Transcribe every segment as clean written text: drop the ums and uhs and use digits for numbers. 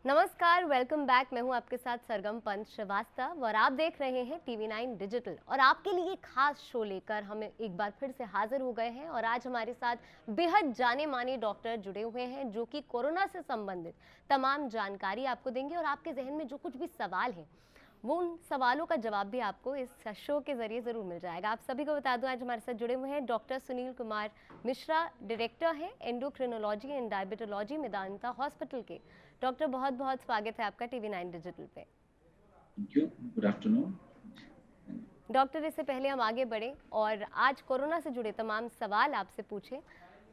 नमस्कार, welcome back. मैं हूं आपके साथ सरगम पंत श्रीवास्तव और आप देख रहे हैं TV9 डिजिटल। और आपके लिए खास शो लेकर हम एक बार फिर से हाजिर हो गए हैं और आज हमारे साथ बेहद जाने माने डॉक्टर जुड़े हुए हैं जो कि कोरोना से संबंधित तमाम जानकारी आपको देंगे और आपके जहन में जो कुछ भी सवाल है वो उन सवालों का जवाब भी आपको इस शो के जरिए जरूर मिल जाएगा। आप सभी को बता दूं, आज हमारे साथ जुड़े हुए हैं डॉक्टर सुनील कुमार मिश्रा, डायरेक्टर हैं endocrinology and diabetology Medanta hospital के। डॉक्टर, बहुत बहुत स्वागत है आपका TV9 डिजिटल पे। Thank you. Good afternoon. Doctor, इससे पहले हम आगे बढ़े और आज कोरोना से जुड़े तमाम सवाल आपसे पूछे,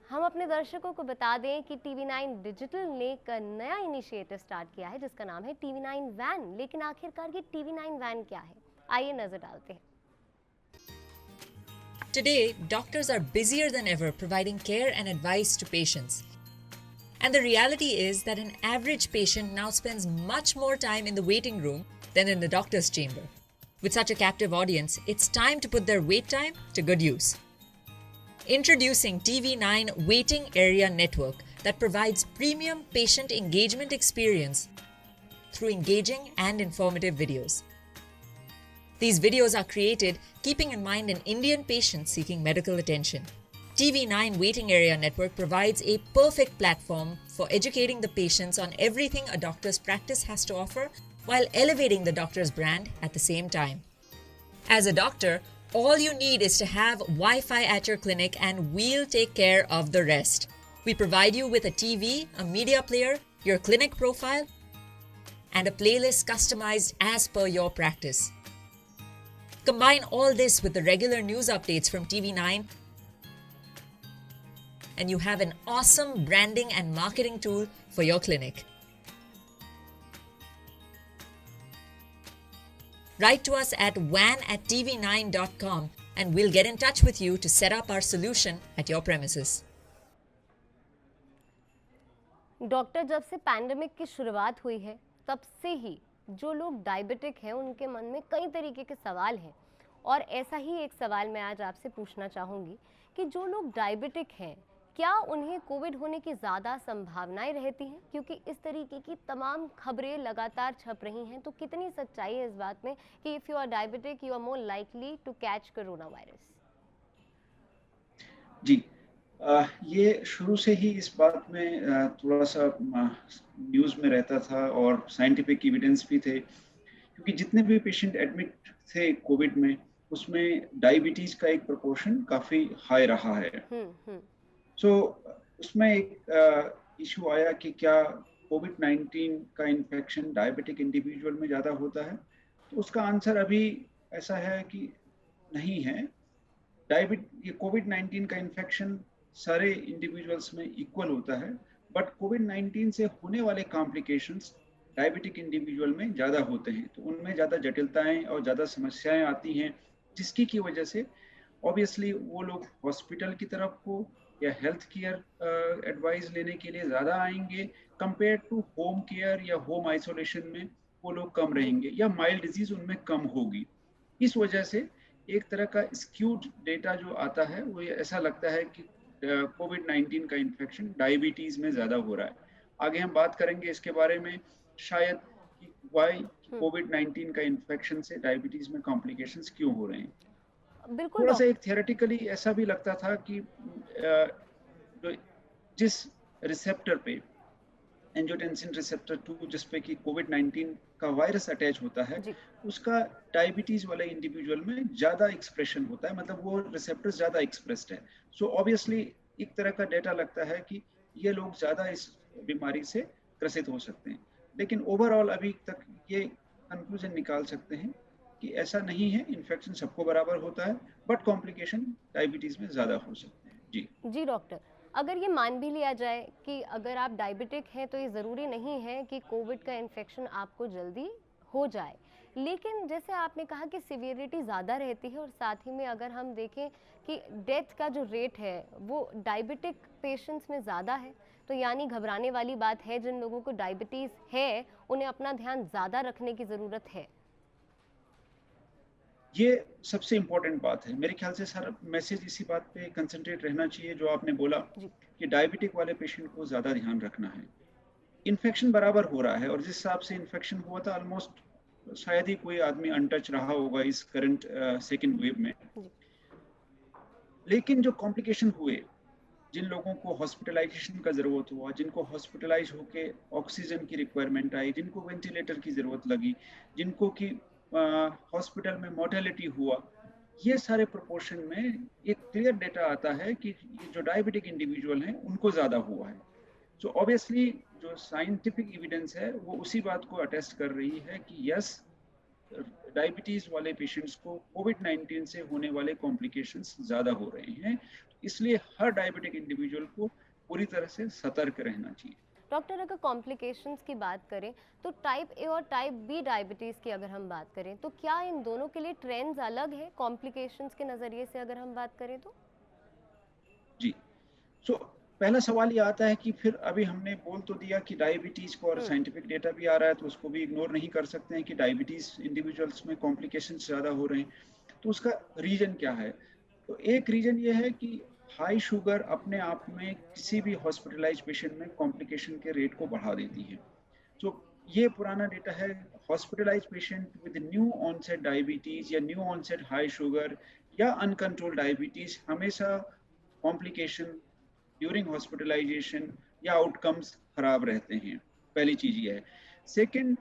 हम अपने दर्शकों को बता दें कि TV9 डिजिटल ने एक नया इनिशिएटिव स्टार्ट किया है जिसका नाम है TV9 वैन। लेकिन आखिरकार ये TV9 वैन क्या है, आइए नजर डालते हैं। Today, doctors are busier than ever providing care and advice to patients. And the reality is that an average patient now spends much more time in the waiting room than in the doctor's chamber. With such a captive audience, it's time to put their wait time to good use. Introducing TV9 Waiting Area Network that provides premium patient engagement experience through engaging and informative videos. These videos are created keeping in mind an Indian patient seeking medical attention. TV9 Waiting Area Network provides a perfect platform for educating the patients on everything a doctor's practice has to offer while elevating the doctor's brand at the same time. As a doctor, all you need is to have Wi-Fi at your clinic and we'll take care of the rest. We provide you with a TV, a media player, your clinic profile, and a playlist customized as per your practice. Combine all this with the regular news updates from TV9 and you have an awesome branding and marketing tool for your clinic. Write to us at van@tv9.com and we'll get in touch with you to set up our solution at your premises. Doctor, जब से pandemic की शुरुआत हुई है तब से ही जो लोग डायबिटिक हैं उनके मन में कई तरीके के सवाल हैं। और ऐसा ही एक सवाल मैं आज आपसे पूछना चाहूँगी कि जो लोग डायबिटिक हैं, क्या उन्हें कोविड होने की ज़्यादा संभावनाएं रहती हैं? क्योंकि इस तरीके की तमाम खबरें लगातार छप रही हैं, तो कितनी सच्चाई है इस बात में कि if you are diabetic you are more likely to catch corona virus? जी, ये शुरू से ही इस बात में थोड़ा-सा न्यूज़ में रहता था और साइंटिफिक एविडेंस भी थे, क्योंकि जितने भी पेशेंट एडमिट थे कोविड में, उसमें डायबिटीज़ का एक प्रोपोर्शन काफ़ी हाई रहा है। सो उसमें एक इश्यू आया कि क्या कोविड-19 का इन्फेक्शन डायबिटिक इंडिविजुअल में ज़्यादा होता है? तो उसका आंसर अभी ऐसा है कि नहीं है। ये कोविड-19 का इन्फेक्शन सारे इंडिविजुअल्स में इक्वल होता है, बट कोविड-19 से होने वाले कॉम्प्लिकेशंस डायबिटिक इंडिविजुअल में ज़्यादा होते हैं। तो उनमें ज़्यादा जटिलताएँ और ज़्यादा समस्याएँ आती हैं, जिसकी की वजह से ऑब्वियसली वो लोग हॉस्पिटल की तरफ को या हेल्थ केयर एडवाइस लेने के लिए ज़्यादा आएँगे, कंपेयर टू होम केयर या होम आइसोलेशन में वो लोग कम रहेंगे या माइल्ड डिज़ीज़ उनमें कम होगी। इस वजह से एक तरह का स्क्यूड डेटा जो आता है वो ऐसा लगता है कि कोविड-19 का इन्फेक्शन डायबिटीज़ में ज़्यादा हो रहा है। आगे हम बात करेंगे इसके बारे में, शायद कि व्हाई कोविड-19 का इन्फेक्शन से डायबिटीज़ में कॉम्प्लिकेशंस क्यों हो रहे हैं। बिल्कुल थोड़ा-सा डॉक्टर। एक थियोरेटिकली ऐसा भी लगता था कि जो जिस रिसेप्टर पे एंजियोटेंसिन रिसेप्टर 2 जिस पे कि कोविड-19 का वायरस अटैच होता है, जी। उसका डायबिटीज़ वाले इंडिविजुअल में ज़्यादा एक्सप्रेशन होता है, मतलब वो रिसेप्टर ज़्यादा एक्सप्रेस्ड है। सो ऑब्वियसली एक तरह का डेटा लगता है कि ये लोग ज़्यादा इस बीमारी से ग्रसित हो सकते हैं। लेकिन ओवरऑल अभी तक ये कंक्लूजन निकाल सकते हैं कि ऐसा नहीं है, इन्फेक्शन सबको बराबर होता है, बट कॉम्प्लिकेशन डायबिटीज़ में ज़्यादा हो सकते हैं। जी। जी डॉक्टर, अगर ये मान भी लिया जाए कि अगर आप डायबिटिक हैं तो ये ज़रूरी नहीं है कि कोविड का इन्फेक्शन आपको जल्दी हो जाए। लेकिन जैसे आपने कहा कि सिवियरिटी ज़्यादा रहती है और साथ ही में अगर हम देखें कि डेथ का जो रेट है वो डायबिटिक पेशेंट्स में ज़्यादा है, तो यानी घबराने वाली बात है। जिन लोगों को डायबिटीज़ है उन्हें अपना ध्यान ज़्यादा रखने की ज़रूरत है। ये सबसे इम्पोर्टेंट बात है। मेरे ख्याल से सर मैसेज इसी बात पे कंसंट्रेट रहना चाहिए जो आपने बोला जी। कि डायबिटिक वाले पेशेंट को ज़्यादा ध्यान रखना है। इन्फेक्शन बराबर हो रहा है, और जिस हिसाब से इन्फेक्शन हुआ था ऑलमोस्ट शायद ही कोई आदमी अनटच रहा होगा इस करंट सेकेंड वेव में। जी। लेकिन जो कॉम्प्लिकेशन हुए, जिन लोगों को हॉस्पिटलाइजेशन का ज़रूरत हुआ, जिनको हॉस्पिटलाइज होके ऑक्सीजन की रिक्वायरमेंट आई, जिनको वेंटिलेटर की ज़रूरत लगी, जिनको कि हॉस्पिटल में मोर्टेलिटी हुआ, ये सारे प्रोपोर्शन में एक क्लियर डेटा आता है कि ये जो डायबिटिक इंडिविजुअल हैं उनको ज़्यादा हुआ है। सो ऑब्वियसली जो साइंटिफिक एविडेंस है वो उसी बात को अटेस्ट कर रही है कि यस, डायबिटीज वाले पेशेंट्स को कोविड-19 से होने वाले कॉम्प्लिकेशंस ज़्यादा हो रहे हैं। इसलिए हर डायबिटिक इंडिविजुअल को पूरी तरह से सतर्क रहना चाहिए। डॉक्टर, अगर कॉम्प्लिकेशंस की बात करें तो टाइप ए और टाइप बी डायबिटीज़ की अगर हम बात करें तो क्या इन दोनों के लिए ट्रेंड्स अलग है कॉम्प्लिकेशंस के नज़रिए से अगर हम बात करें तो? जी। सो पहला सवाल ये आता है कि फिर अभी हमने बोल तो दिया कि डायबिटीज को, और साइंटिफिक डेटा भी आ रहा है तो उसको भी इग्नोर नहीं कर सकते हैं कि डायबिटीज इंडिविजुअल्स में कॉम्प्लिकेशंस ज़्यादा हो रहे हैं। तो उसका रीजन क्या है? तो एक रीजन ये है कि हाई शुगर अपने आप में किसी भी हॉस्पिटलाइज पेशेंट में कॉम्प्लिकेशन के रेट को बढ़ा देती है। तो ये पुराना डेटा है, hospitalise patient with new onset diabetes या न्यू ऑनसेट हाई शुगर या अनकंट्रोल्ड डायबिटीज हमेशा कॉम्प्लिकेशन ड्यूरिंग हॉस्पिटलाइजेशन या आउटकम्स खराब रहते हैं। पहली चीज ये है। सेकंड,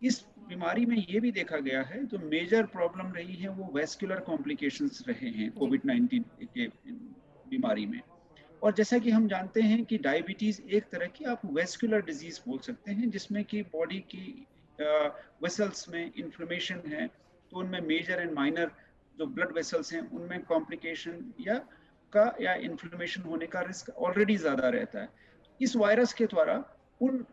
इस बीमारी में ये भी देखा गया है जो मेजर प्रॉब्लम रही है वो वेस्कुलर कॉम्प्लिकेशंस रहे हैं कोविड-19 के बीमारी में। और जैसा कि हम जानते हैं कि डायबिटीज एक तरह की आप वेस्कुलर डिजीज बोल सकते हैं, जिसमें कि बॉडी की वेसल्स में इन्फ्लेमेशन है, तो उनमें मेजर एंड माइनर जो ब्लड वेसल्स हैं उनमें कॉम्प्लिकेशन या इन्फ्लेमेशन होने का रिस्क ऑलरेडी ज़्यादा रहता है। इस वायरस के द्वारा उन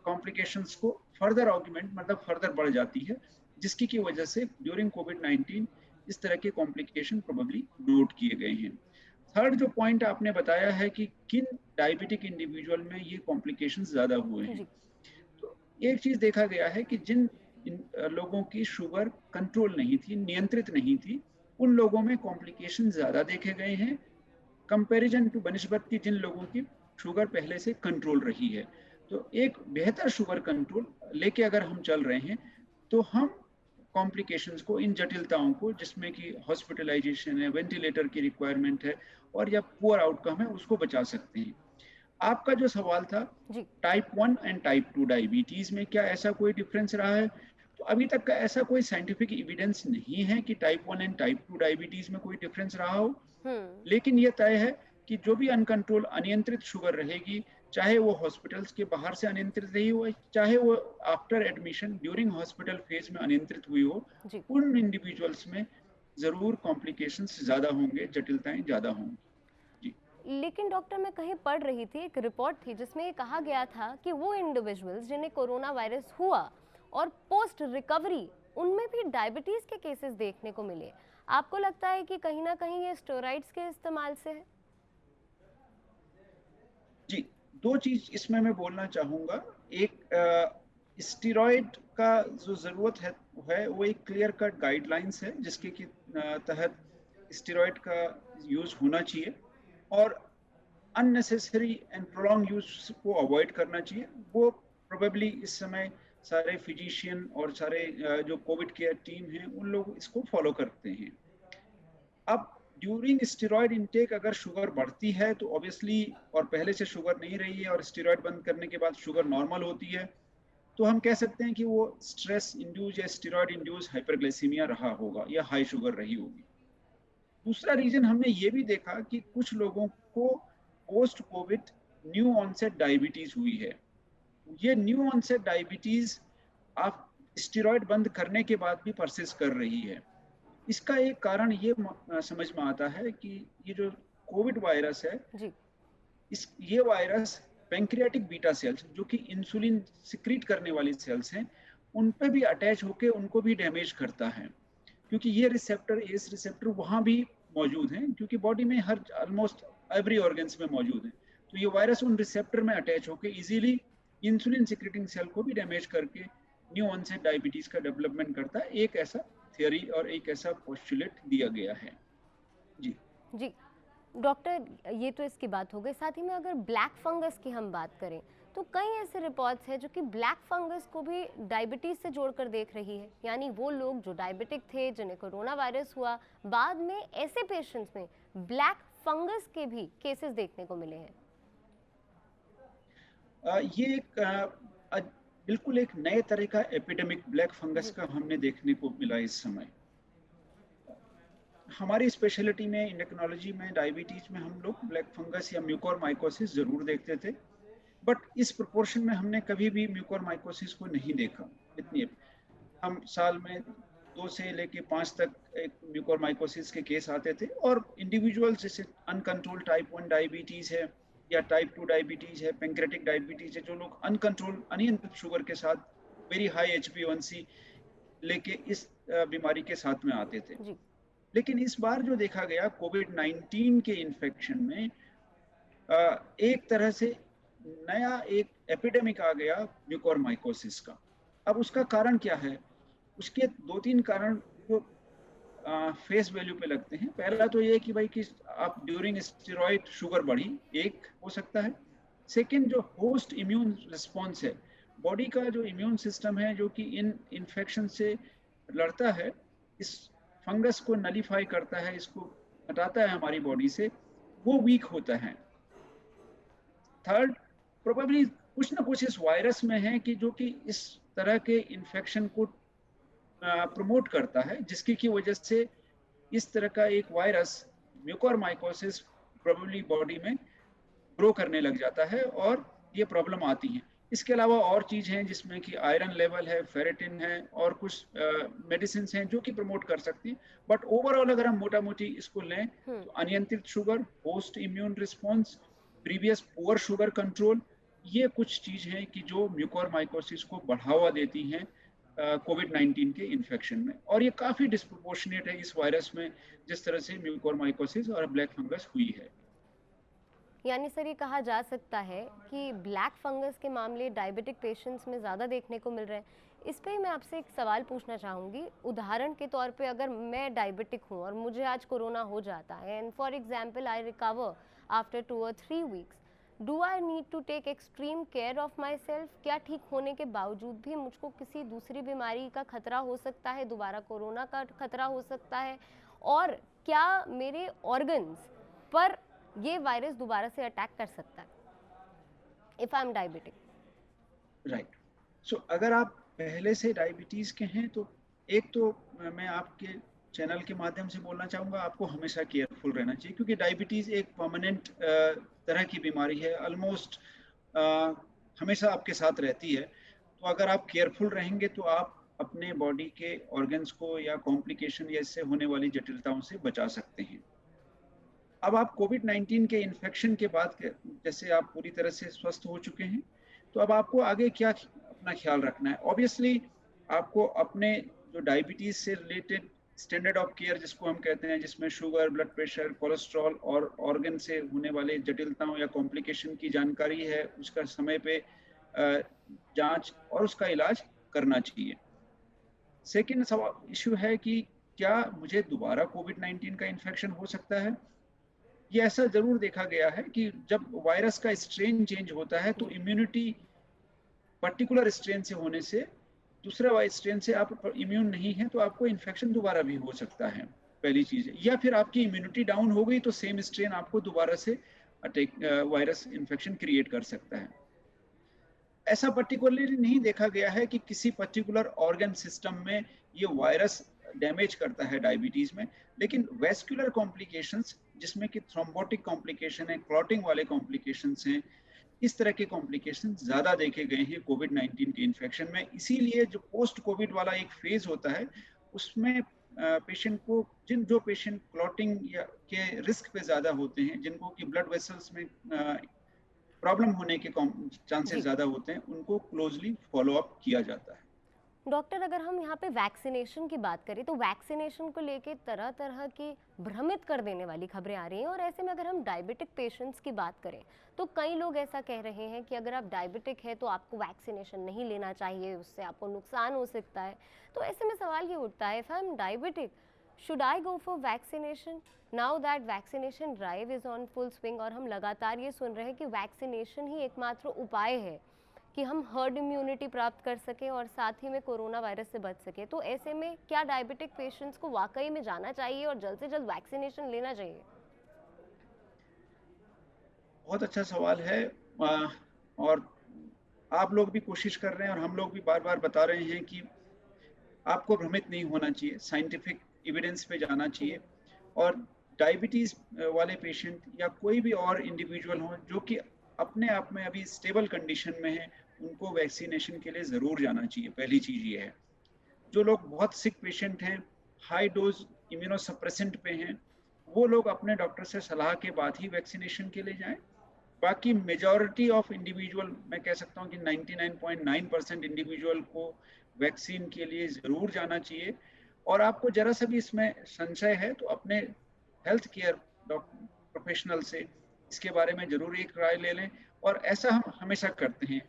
कॉम्प्लिकेशंस को फर्दर ऑगमेंट मतलब फर्दर बढ़ जाती है, जिसकी की वजह से ड्यूरिंग कोविड-19 इस तरह के कॉम्प्लिकेशन प्रोबेबली नोट किए गए हैं। थर्ड जो पॉइंट आपने बताया है कि किन डायबिटिक इंडिविजुअल में ये कॉम्प्लिकेशंस ज़्यादा हुए हैं, तो एक चीज़ देखा गया है कि जिन लोगों की शुगर कंट्रोल नहीं थी, नियंत्रित नहीं थी, उन लोगों में कॉम्प्लिकेशन ज़्यादा देखे गए हैं कंपैरिजन टू बनिस्बत की जिन लोगों की शुगर पहले से कंट्रोल रही है। तो एक बेहतर शुगर कंट्रोल लेके अगर हम चल रहे हैं तो हम कॉम्प्लिकेशंस को, इन जटिलताओं को जिसमें कि हॉस्पिटलाइजेशन है, वेंटिलेटर की रिक्वायरमेंट है और या पुअर आउटकम है, उसको बचा सकते हैं। आपका जो सवाल था टाइप 1 एंड टाइप 2 डायबिटीज में क्या ऐसा कोई डिफरेंस रहा है, तो अभी तक का ऐसा कोई साइंटिफिक एविडेंस नहीं है कि टाइप 1 एंड टाइप 2 डायबिटीज में कोई डिफरेंस रहा हो। लेकिन ये तय है कि जो भी अनकंट्रोल अनियंत्रित शुगर रहेगी, चाहे वो हॉस्पिटल्स के बाहर से अनियंत्रित रही हो, चाहे वो after admission during hospital phase में अनियंत्रित हुई हो, उन इंडिविजुअल्स में जरूर कॉम्प्लिकेशंस ज्यादा होंगे, जटिलताएं ज्यादा होंगी। लेकिन डॉक्टर, मैं कहीं पढ़ रही थी, एक रिपोर्ट थी जिसमें कहा गया था कि वो इंडिविजुअल्स जिन्हें कोरोना वायरस हुआ और पोस्ट रिकवरी उनमें भी डायबिटीज के केसेस देखने को मिले। आपको लगता है कि कहीं ना कहीं ये स्टेरॉइड्स के इस्तेमाल से है? जी, दो चीज इसमें मैं बोलना चाहूंगा। एक, स्टेरॉइड का जो जरूरत है वो एक क्लियर कट गाइडलाइंस है जिसके तहत स्टेरॉइड का यूज होना चाहिए और अननेसेसरी एंड प्रोलॉन्ग यूज को अवॉइड करना चाहिए। वो प्रोबेबली इस समय सारे फिजिशियन और सारे जो कोविड केयर टीम हैं उन लोग इसको फॉलो करते हैं। अब ड्यूरिंग स्टेरॉइड इनटेक अगर शुगर बढ़ती है तो ऑब्वियसली, और पहले से शुगर नहीं रही है और स्टेरॉइड बंद करने के बाद शुगर नॉर्मल होती है, तो हम कह सकते हैं कि वो स्ट्रेस इंड्यूस या स्टेरॉइड इंड्यूस हाइपरग्लाइसीमिया रहा होगा या हाई शुगर रही होगी। दूसरा रीजन हमने ये भी देखा कि कुछ लोगों को post covid new onset diabetes हुई है। ये न्यू ऑनसेट डायबिटीज आप स्टेरॉइड बंद करने के बाद भी परसिस्ट कर रही है। इसका एक कारण ये समझ में आता है कि ये जो कोविड वायरस है, ये वायरस पैंक्रियाटिक बीटा सेल्स जो कि इंसुलिन सिक्रीट करने वाली सेल्स हैं, उन पे भी अटैच होकर उनको भी डैमेज करता है, क्योंकि ये रिसेप्टर, एस रिसेप्टर वहाँ भी मौजूद हैं, क्योंकि बॉडी में हर ऑलमोस्ट एवरी ऑर्गन्स में मौजूद है। तो ये वायरस उन रिसेप्टर में अटैच होकर इजीली इंसुलिन सिक्रीटिंग सेल को भी डैमेज करके न्यू ऑनसेट डायबिटीज का डेवलपमेंट करता है। एक ऐसा थियरी और एक ऐसा पोस्टुलेट दिया गया है। जी जी डॉक्टर, ये तो इसकी बात हो गई। साथ ही में अगर ब्लैक फंगस की हम बात करें तो कई ऐसे रिपोर्ट्स हैं जो कि ब्लैक फंगस को भी डायबिटीज से जोड़कर देख रही है, यानी वो लोग जो डायबिटिक थे जिन्हें कोरोना वायरस हुआ, बाद में ऐसे पेशेंट्स में ब्लैक फंगस के भी केसेस देखने को मिले हैं। ये एक बिल्कुल एक नए तरह का एपिडेमिक ब्लैक फंगस जी। का हमने देखने को मिला इस समय। हमारी स्पेशलिटी में इंडेक्नोलॉजी में डायबिटीज में हम लोग ब्लैक फंगस या म्यूकोरमाइकोसिस जरूर देखते थे, बट इस प्रोपोर्शन में हमने कभी भी म्यूकोरमाइकोसिस को नहीं देखा। इतनी हम साल में 2 से लेके 5 तक एक म्यूकोरमाइकोसिस के केस आते थे, और इंडिविजुअल्स जैसे अनकंट्रोल टाइप 1 डायबिटीज है या टाइप 2 डायबिटीज है, पेंक्रेटिक डायबिटीज है, जो लोग अनकंट्रोल अनियंत्रित शुगर के साथ वेरी हाई HbA1c लेके इस बीमारी के साथ में आते थे। जी। लेकिन इस बार जो देखा गया कोविड-19 के इन्फेक्शन में एक तरह से नया एक एपिडेमिक आ गया म्यूकोरमाइकोसिस का। अब उसका कारण क्या है? उसके 2-3 कारण जो फेस वैल्यू पे लगते हैं। पहला तो ये कि भाई कि आप ड्यूरिंग स्टेरॉइड शुगर बढ़ी, एक हो सकता है। सेकंड, जो होस्ट इम्यून रिस्पॉन्स है, बॉडी का जो इम्यून सिस्टम है जो कि इन इन्फेक्शन से लड़ता है, इस फंगस को नलीफाई करता है, इसको हटाता है हमारी बॉडी से, वो वीक होता है। थर्ड, प्रोबेबली कुछ ना कुछ इस वायरस में है कि जो कि इस तरह के इन्फेक्शन को प्रमोट करता है, जिसकी की वजह से इस तरह का एक वायरस म्यूकोरमाइकोसिस प्रोबेबली बॉडी में ग्रो करने लग जाता है और ये प्रॉब्लम आती है। इसके अलावा और चीज़ हैं जिसमें कि आयरन लेवल है, फेरेटिन है और कुछ मेडिसिन हैं जो कि प्रमोट कर सकती हैं। बट ओवरऑल अगर हम मोटा मोटी इसको लें तो अनियंत्रित sugar, host immune response, previous poor sugar control, ये कुछ चीज़ हैं कि जो म्यूकोरमाइकोसिस को बढ़ावा देती हैं कोविड-19 के इन्फेक्शन में। और ये काफ़ी डिस्प्रोपोर्शनेट है इस वायरस में, जिस तरह से म्यूकोरमाइकोसिस और ब्लैक फंगस हुई है। यानी सर ये कहा जा सकता है कि ब्लैक फंगस के मामले डायबिटिक पेशेंट्स में ज़्यादा देखने को मिल रहे हैं। इस पे मैं आपसे एक सवाल पूछना चाहूँगी। उदाहरण के तौर पे अगर मैं डायबिटिक हूँ और मुझे आज कोरोना हो जाता है and for example I recover after 2 और 3 weeks, do I need to take extreme care of my self? क्या ठीक होने के बावजूद भी मुझको किसी दूसरी बीमारी का खतरा हो सकता है, दोबारा कोरोना का खतरा हो सकता है? और क्या मेरे ऑर्गन्स पर ये वायरस दोबारा से अटैक कर सकता है if I am diabetic? Right. So अगर आप पहले से डायबिटीज के हैं तो एक तो मैं आपके चैनल के माध्यम से बोलना चाहूँगा, आपको हमेशा केयरफुल रहना चाहिए, क्योंकि डायबिटीज एक परमानेंट तरह की बीमारी है, ऑलमोस्ट हमेशा आपके साथ रहती है। तो अगर आप केयरफुल रहेंगे तो आप अपने बॉडी के ऑर्गन्स को या कॉम्प्लिकेशन या इससे होने वाली जटिलताओं से बचा सकते हैं। अब आप कोविड-19 के इन्फेक्शन के बाद जैसे आप पूरी तरह से स्वस्थ हो चुके हैं, तो अब आपको आगे क्या अपना ख्याल रखना है? ऑब्वियसली आपको अपने जो डायबिटीज से रिलेटेड स्टैंडर्ड ऑफ केयर जिसको हम कहते हैं, जिसमें शुगर, ब्लड प्रेशर, कोलेस्ट्रॉल और ऑर्गन से होने वाले जटिलताओं या कॉम्प्लिकेशन की जानकारी है, उसका समय पे जांच और उसका इलाज करना चाहिए। सेकेंड सवाल इशू है कि क्या मुझे दोबारा कोविड-19 का इन्फेक्शन हो सकता है? ये ऐसा जरूर देखा गया है कि जब वायरस का स्ट्रेन चेंज होता है तो इम्यूनिटी पर्टिकुलर स्ट्रेन से होने से दूसरा वायरस स्ट्रेन से आप इम्यून नहीं है तो आपको इन्फेक्शन दोबारा भी हो सकता है, पहली चीज है। या फिर आपकी इम्यूनिटी डाउन हो गई तो सेम स्ट्रेन आपको दोबारा से वायरस इन्फेक्शन क्रिएट कर सकता है। ऐसा पर्टिकुलरली नहीं देखा गया है कि किसी पर्टिकुलर ऑर्गन सिस्टम में ये वायरस डैमेज करता है डायबिटीज में, लेकिन वेस्कुलर कॉम्प्लिकेशंस जिसमें कि थ्रोम्बोटिक कॉम्प्लिकेशन है, क्लॉटिंग वाले कॉम्प्लिकेशंस हैं, इस तरह के कॉम्प्लिकेशन ज्यादा देखे गए हैं कोविड-19 के इन्फेक्शन में। इसीलिए जो पोस्ट कोविड वाला एक फेज होता है उसमें पेशेंट को जो पेशेंट क्लॉटिंग या के रिस्क पे ज्यादा होते हैं, जिनको कि ब्लड वेसल्स में प्रॉब्लम होने के चांसेस ज्यादा होते हैं, उनको क्लोजली फॉलो अप किया जाता है। डॉक्टर, अगर हम यहाँ पे वैक्सीनेशन की बात करें तो वैक्सीनेशन को लेके तरह तरह की भ्रमित कर देने वाली खबरें आ रही हैं, और ऐसे में अगर हम डायबिटिक पेशेंट्स की बात करें तो कई लोग ऐसा कह रहे हैं कि अगर आप डायबिटिक है तो आपको वैक्सीनेशन नहीं लेना चाहिए, उससे आपको नुकसान हो सकता है। तो ऐसे में सवाल ये उठता है, if I am diabetic, Should I go for vaccination now that vaccination drive is on full swing? और हम लगातार ये सुन रहे हैं कि वैक्सीनेशन ही एकमात्र उपाय है कि हम हर्ड इम्यूनिटी प्राप्त कर सकें और साथ ही में कोरोना वायरस से बच सकें। तो ऐसे में क्या डायबिटिक पेशेंट्स को वाकई में जाना चाहिए और जल्द से जल्द वैक्सीनेशन लेना चाहिए? बहुत अच्छा सवाल है। और आप लोग भी कोशिश कर रहे हैं और हम लोग भी बार-बार बता रहे हैं कि आपको भ्रमित नहीं होना चाहिए, साइंटिफिक एविडेंस पे जाना चाहिए। और डायबिटीज़ वाले पेशेंट या कोई भी और इंडिविजुअल हो जो कि अपने आप में अभी स्टेबल कंडीशन में है, उनको वैक्सीनेशन के लिए ज़रूर जाना चाहिए। पहली चीज़ ये है। जो लोग बहुत सिक पेशेंट हैं, हाई डोज इम्यूनोसप्रेसेंट पे हैं, वो लोग अपने डॉक्टर से सलाह के बाद ही वैक्सीनेशन के लिए जाएँ। बाकी मेजॉरिटी ऑफ इंडिविजुअल, मैं कह सकता हूँ कि 99.9% इंडिविजुअल को वैक्सीन के लिए ज़रूर जाना चाहिए। और आपको ज़रा सा भी इसमें संशय है तो अपने हेल्थ केयर प्रोफेशनल से इसके बारे में ज़रूर एक राय ले लें। और ऐसा हम हमेशा करते हैं।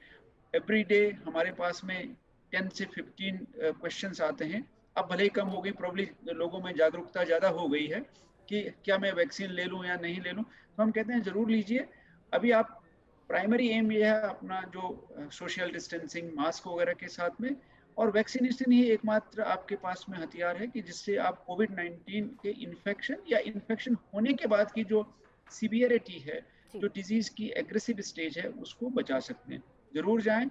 एवरी डे हमारे पास में 10 से 15 क्वेश्चंस आते हैं। अब भले ही कम हो गई, प्रॉब्ली लोगों में जागरूकता ज़्यादा हो गई है कि क्या मैं वैक्सीन ले लूँ या नहीं ले लूँ। तो हम कहते हैं ज़रूर लीजिए। अभी आप प्राइमरी एम ये है अपना जो सोशल डिस्टेंसिंग, मास्क वगैरह के साथ में, और वैक्सीनेशन ही एकमात्र आपके पास में हथियार है कि जिससे आप कोविड-19 के इन्फेक्शन या इन्फेक्शन होने के बाद की जो सीवियरिटी है, जी। जो डिजीज़ की एग्रेसिव स्टेज है, उसको बचा सकते हैं। ज़रूर जाएँ,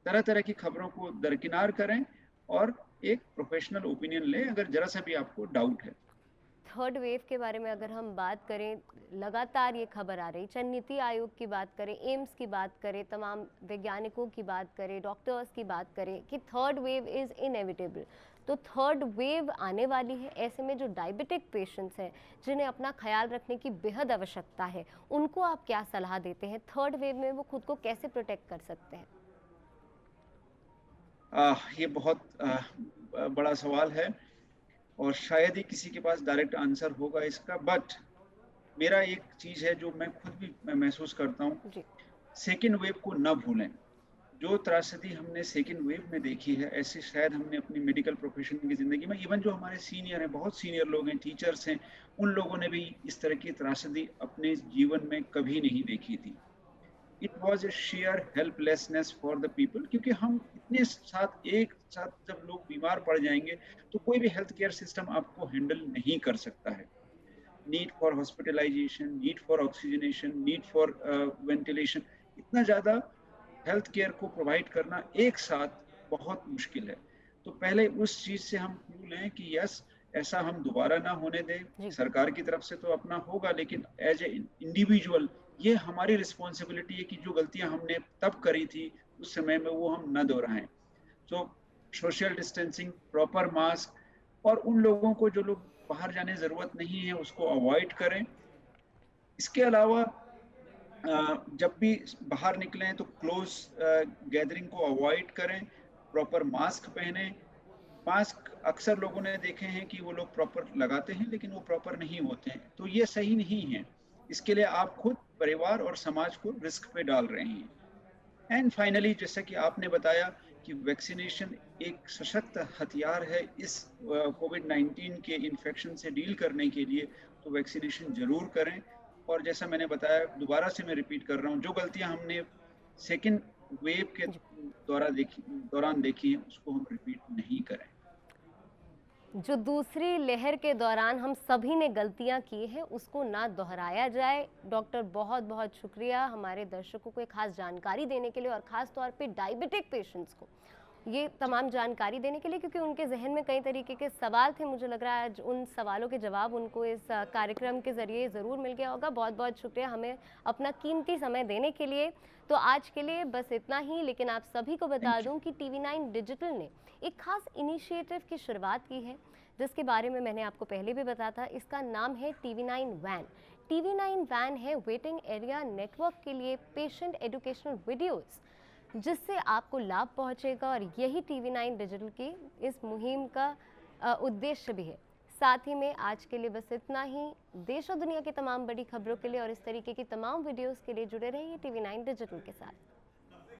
तरह-तरह की खबरों को दरकिनार करें और एक प्रोफेशनल ओपिनियन लें अगर ज़रा सा भी आपको डाउट है। थर्ड वेव के बारे में अगर हम बात करें, लगातार ये खबर आ रही, चाहे नीति आयोग की बात करें, एम्स की बात करें, तमाम वैज्ञानिकों की बात करें, डॉक्टर्स की बात करें कि थर्ड वेव इज़ इनएविटेबल। तो थर्ड वेव आने वाली है। ऐसे में जो डायबिटिक पेशेंट्स हैं, जिन्हें अपना ख्याल रखने की बेहद आवश्यकता है, उनको आप क्या सलाह देते हैं? थर्ड वेव में वो खुद को कैसे प्रोटेक्ट कर सकते हैं? ये बहुत बड़ा सवाल है और शायद ही किसी के पास डायरेक्ट आंसर होगा इसका। बट मेरा एक चीज़ है जो मैं खुद भी मैं महसूस करता हूँ, जी। सेकेंड वेव को न भूलें। जो त्रासदी हमने सेकेंड वेव में देखी है, ऐसे शायद हमने अपनी मेडिकल प्रोफेशन की ज़िंदगी में, इवन जो हमारे सीनियर हैं, बहुत सीनियर लोग हैं, टीचर्स हैं, उन लोगों ने भी इस तरह की त्रासदी अपने जीवन में कभी नहीं देखी थी। It was a share helplessness for the people, क्योंकि हम इतने साथ एक साथ जब लोग बीमार पड़ जाएंगे तो कोई भी हेल्थ केयर सिस्टम आपको हैंडल नहीं कर सकता है। Need for hospitalisation, need for oxygenation, need for ventilation, इतना ज़्यादा हेल्थ केयर को प्रोवाइड करना एक साथ बहुत मुश्किल है। तो पहले उस चीज़ से हम क्लू लें कि यस, ऐसा हम दोबारा ना होने दें। जी। सरकार की तरफ से तो अपना होगा, लेकिन एज ए इंडिविजुअल ये हमारी रिस्पॉन्सिबिलिटी है कि जो गलतियां हमने तब करी थी उस समय में वो हम न दोहराएं। तो सोशल डिस्टेंसिंग, प्रॉपर मास्क, और उन लोगों को जो लोग बाहर जाने ज़रूरत नहीं है उसको अवॉइड करें। इसके अलावा जब भी बाहर निकलें तो क्लोज गैदरिंग को अवॉइड करें, प्रॉपर मास्क पहने। मास्क अक्सर लोगों ने देखे हैं कि वो लोग प्रॉपर लगाते हैं लेकिन वो प्रॉपर नहीं होते हैं, तो ये सही नहीं है। इसके लिए आप खुद, परिवार और समाज को रिस्क पे डाल रहे हैं। एंड फाइनली, जैसा कि आपने बताया कि वैक्सीनेशन एक सशक्त हथियार है इस कोविड-19 के इन्फेक्शन से डील करने के लिए, तो वैक्सीनेशन ज़रूर करें। और जैसा मैंने बताया, दोबारा से मैं रिपीट कर रहा हूँ, जो गलतियाँ हमने सेकेंड वेव के दौरान देखी हैं, उसको हम रिपीट नहीं करें। जो दूसरी लहर के दौरान हम सभी ने गलतियां की हैं, उसको ना दोहराया जाए। डॉक्टर, बहुत बहुत शुक्रिया हमारे दर्शकों को एक खास जानकारी देने के लिए और ख़ास तौर पे डायबिटिक पेशेंट्स को ये तमाम जानकारी देने के लिए, क्योंकि उनके जहन में कई तरीके के सवाल थे। मुझे लग रहा है आज उन सवालों के जवाब उनको इस कार्यक्रम के ज़रिए ज़रूर मिल गया होगा। बहुत बहुत शुक्रिया हमें अपना कीमती समय देने के लिए। तो आज के लिए बस इतना ही, लेकिन आप सभी को बता दूं कि TV9 डिजिटल ने एक खास इनिशिएटिव की शुरुआत की है, जिसके बारे में मैंने आपको पहले भी बताया था। इसका नाम है TV9 वैन। TV9 वैन है वेटिंग एरिया नेटवर्क के लिए पेशेंट एजुकेशनल वीडियोज़, जिससे आपको लाभ पहुंचेगा, और यही TV9 डिजिटल की इस मुहिम का उद्देश्य भी है। साथ ही में आज के लिए बस इतना ही। देश और दुनिया की तमाम बड़ी खबरों के लिए और इस तरीके की तमाम वीडियोस के लिए जुड़े रहिए TV9 डिजिटल के साथ।